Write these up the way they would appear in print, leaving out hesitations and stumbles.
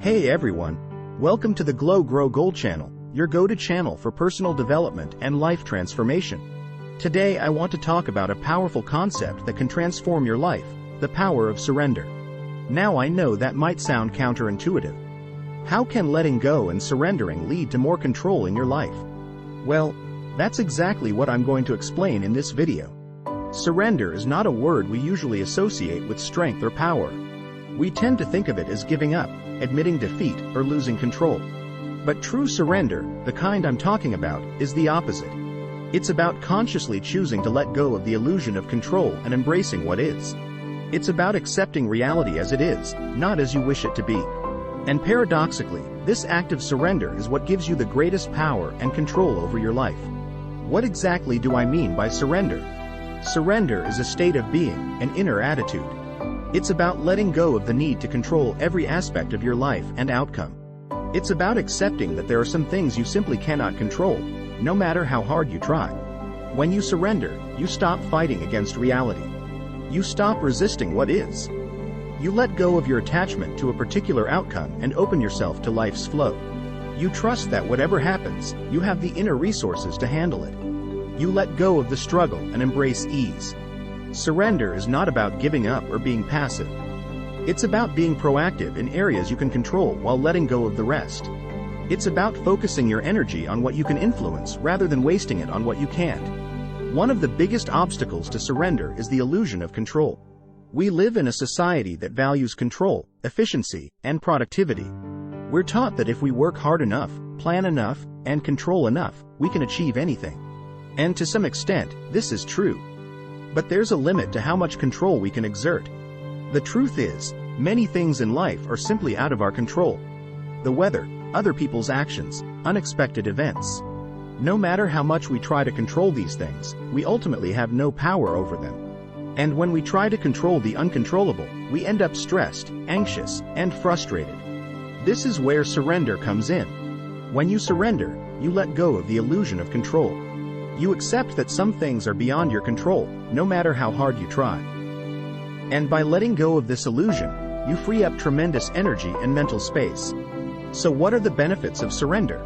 Hey everyone! Welcome to the Glow Grow Gold channel, your go-to channel for personal development and life transformation. Today I want to talk about a powerful concept that can transform your life, the power of surrender. Now I know that might sound counterintuitive. How can letting go and surrendering lead to more control in your life? Well, that's exactly what I'm going to explain in this video. Surrender is not a word we usually associate with strength or power. We tend to think of it as giving up, admitting defeat, or losing control. But true surrender, the kind I'm talking about, is the opposite. It's about consciously choosing to let go of the illusion of control and embracing what is. It's about accepting reality as it is, not as you wish it to be. And paradoxically, this act of surrender is what gives you the greatest power and control over your life. What exactly do I mean by surrender? Surrender is a state of being, an inner attitude. It's about letting go of the need to control every aspect of your life and outcome. It's about accepting that there are some things you simply cannot control, no matter how hard you try. When you surrender, you stop fighting against reality. You stop resisting what is. You let go of your attachment to a particular outcome and open yourself to life's flow. You trust that whatever happens, you have the inner resources to handle it. You let go of the struggle and embrace ease. Surrender is not about giving up or being passive. It's about being proactive in areas you can control while letting go of the rest. It's about focusing your energy on what you can influence rather than wasting it on what you can't. One of the biggest obstacles to surrender is the illusion of control. We live in a society that values control, efficiency, and productivity. We're taught that if we work hard enough, plan enough, and control enough, we can achieve anything. And to some extent, this is true. But there's a limit to how much control we can exert. The truth is, many things in life are simply out of our control. The weather, other people's actions, unexpected events. No matter how much we try to control these things, we ultimately have no power over them. And when we try to control the uncontrollable, we end up stressed, anxious, and frustrated. This is where surrender comes in. When you surrender, you let go of the illusion of control. You accept that some things are beyond your control, no matter how hard you try. And by letting go of this illusion, you free up tremendous energy and mental space. So what are the benefits of surrender?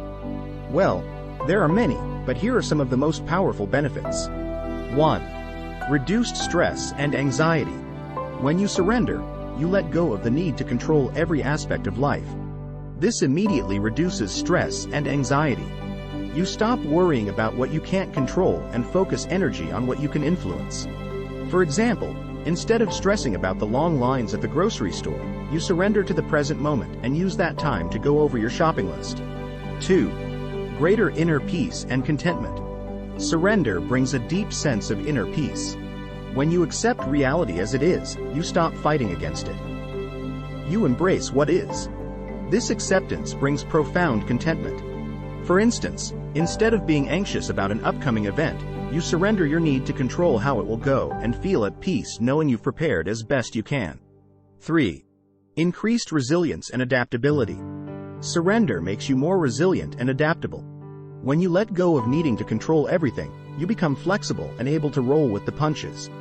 Well, there are many, but here are some of the most powerful benefits. 1. Reduced stress and anxiety. When you surrender, you let go of the need to control every aspect of life. This immediately reduces stress and anxiety. You stop worrying about what you can't control and focus energy on what you can influence. For example, instead of stressing about the long lines at the grocery store, you surrender to the present moment and use that time to go over your shopping list. 2. Greater inner peace and contentment. Surrender brings a deep sense of inner peace. When you accept reality as it is, you stop fighting against it. You embrace what is. This acceptance brings profound contentment. For instance, instead of being anxious about an upcoming event, you surrender your need to control how it will go and feel at peace knowing you've prepared as best you can. 3. Increased resilience and adaptability. Surrender makes you more resilient and adaptable. When you let go of needing to control everything, you become flexible and able to roll with the punches.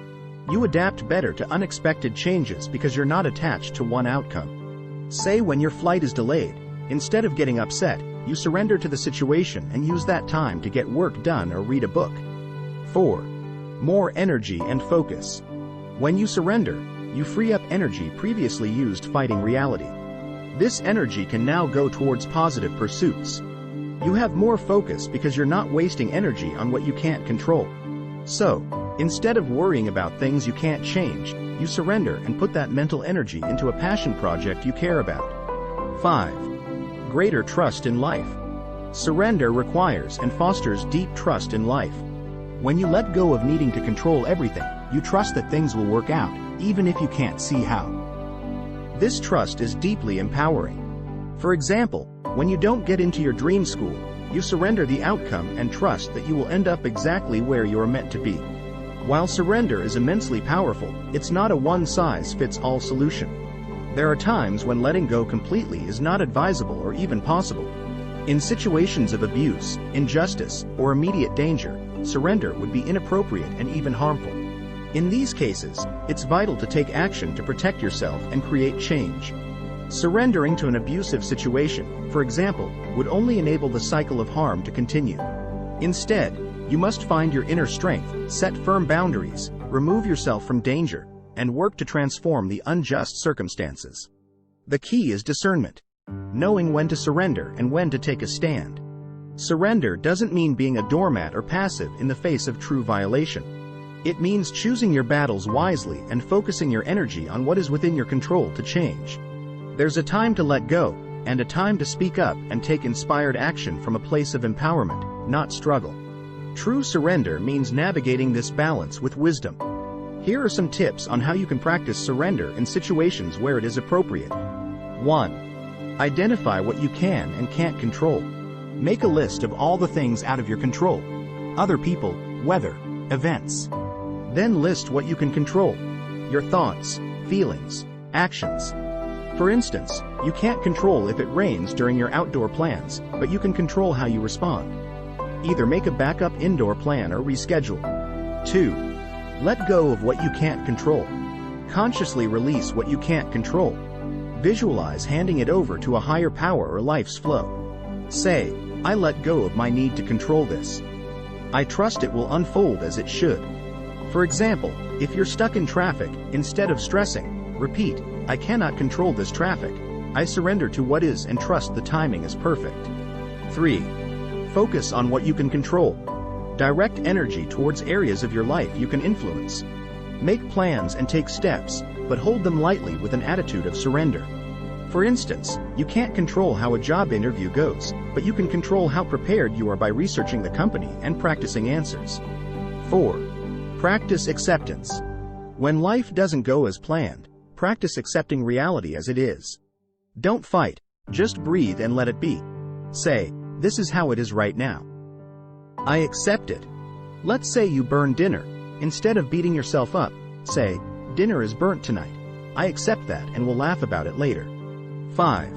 You adapt better to unexpected changes because you're not attached to one outcome. Say when your flight is delayed, instead of getting upset, you surrender to the situation and use that time to get work done or read a book. 4. More energy and focus. When you surrender, you free up energy previously used fighting reality. This energy can now go towards positive pursuits. You have more focus because you're not wasting energy on what you can't control. So, instead of worrying about things you can't change, you surrender and put that mental energy into a passion project you care about. 5. Greater trust in life. Surrender requires and fosters deep trust in life. When you let go of needing to control everything, you trust that things will work out, even if you can't see how. This trust is deeply empowering. For example, when you don't get into your dream school, you surrender the outcome and trust that you will end up exactly where you are meant to be. While surrender is immensely powerful, it's not a one-size-fits-all solution. There are times when letting go completely is not advisable or even possible. In situations of abuse, injustice, or immediate danger, surrender would be inappropriate and even harmful. In these cases, it's vital to take action to protect yourself and create change. Surrendering to an abusive situation, for example, would only enable the cycle of harm to continue. Instead, you must find your inner strength, set firm boundaries, remove yourself from danger, and work to transform the unjust circumstances. The key is discernment, knowing when to surrender and when to take a stand. Surrender doesn't mean being a doormat or passive in the face of true violation. It means choosing your battles wisely and focusing your energy on what is within your control to change. There's a time to let go, and a time to speak up and take inspired action from a place of empowerment, not struggle. True surrender means navigating this balance with wisdom. Here are some tips on how you can practice surrender in situations where it is appropriate. 1. Identify what you can and can't control. Make a list of all the things out of your control: other people, weather, events. Then list what you can control: your thoughts, feelings, actions. For instance, you can't control if it rains during your outdoor plans, but you can control how you respond. Either make a backup indoor plan or reschedule. 2. Let go of what you can't control. Consciously release what you can't control. Visualize handing it over to a higher power or life's flow. Say, "I let go of my need to control this. I trust it will unfold as it should." For example, if you're stuck in traffic, instead of stressing, repeat, "I cannot control this traffic. I surrender to what is and trust the timing is perfect." 3. Focus on what you can control. Direct energy towards areas of your life you can influence. Make plans and take steps, but hold them lightly with an attitude of surrender. For instance, you can't control how a job interview goes, but you can control how prepared you are by researching the company and practicing answers. 4. Practice acceptance. When life doesn't go as planned, practice accepting reality as it is. Don't fight, just breathe and let it be. Say, "This is how it is right now. I accept it." Let's say you burn dinner. Instead of beating yourself up, say, "Dinner is burnt tonight. I accept that and will laugh about it later." 5.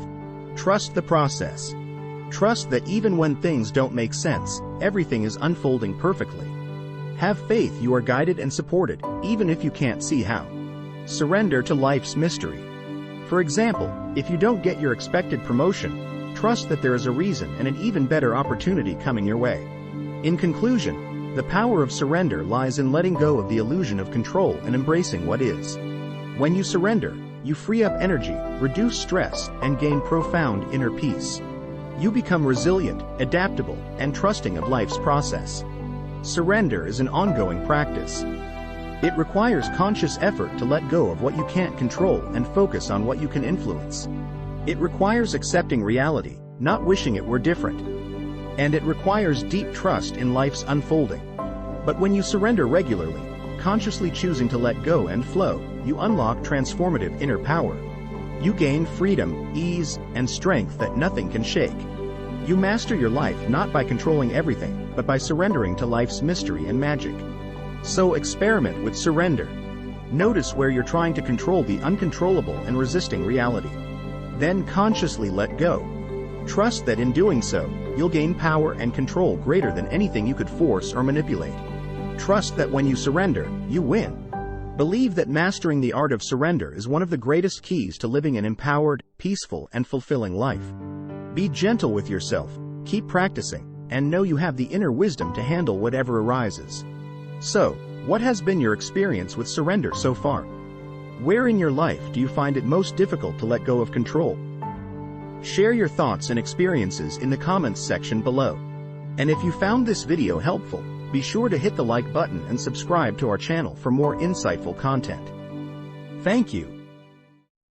Trust the process. Trust that even when things don't make sense, everything is unfolding perfectly. Have faith you are guided and supported, even if you can't see how. Surrender to life's mystery. For example, if you don't get your expected promotion, trust that there is a reason and an even better opportunity coming your way. In conclusion, the power of surrender lies in letting go of the illusion of control and embracing what is. When you surrender, you free up energy, reduce stress, and gain profound inner peace. You become resilient, adaptable, and trusting of life's process. Surrender is an ongoing practice. It requires conscious effort to let go of what you can't control and focus on what you can influence. It requires accepting reality, not wishing it were different. And it requires deep trust in life's unfolding. But when you surrender regularly, consciously choosing to let go and flow, you unlock transformative inner power. You gain freedom, ease, and strength that nothing can shake. You master your life not by controlling everything, but by surrendering to life's mystery and magic. So experiment with surrender. Notice where you're trying to control the uncontrollable and resisting reality. Then consciously let go. Trust that in doing so, you'll gain power and control greater than anything you could force or manipulate. Trust that when you surrender, you win. Believe that mastering the art of surrender is one of the greatest keys to living an empowered, peaceful, and fulfilling life. Be gentle with yourself, keep practicing, and know you have the inner wisdom to handle whatever arises. So, what has been your experience with surrender so far? Where in your life do you find it most difficult to let go of control? Share your thoughts and experiences in the comments section below. And if you found this video helpful, be sure to hit the like button and subscribe to our channel for more insightful content. Thank you.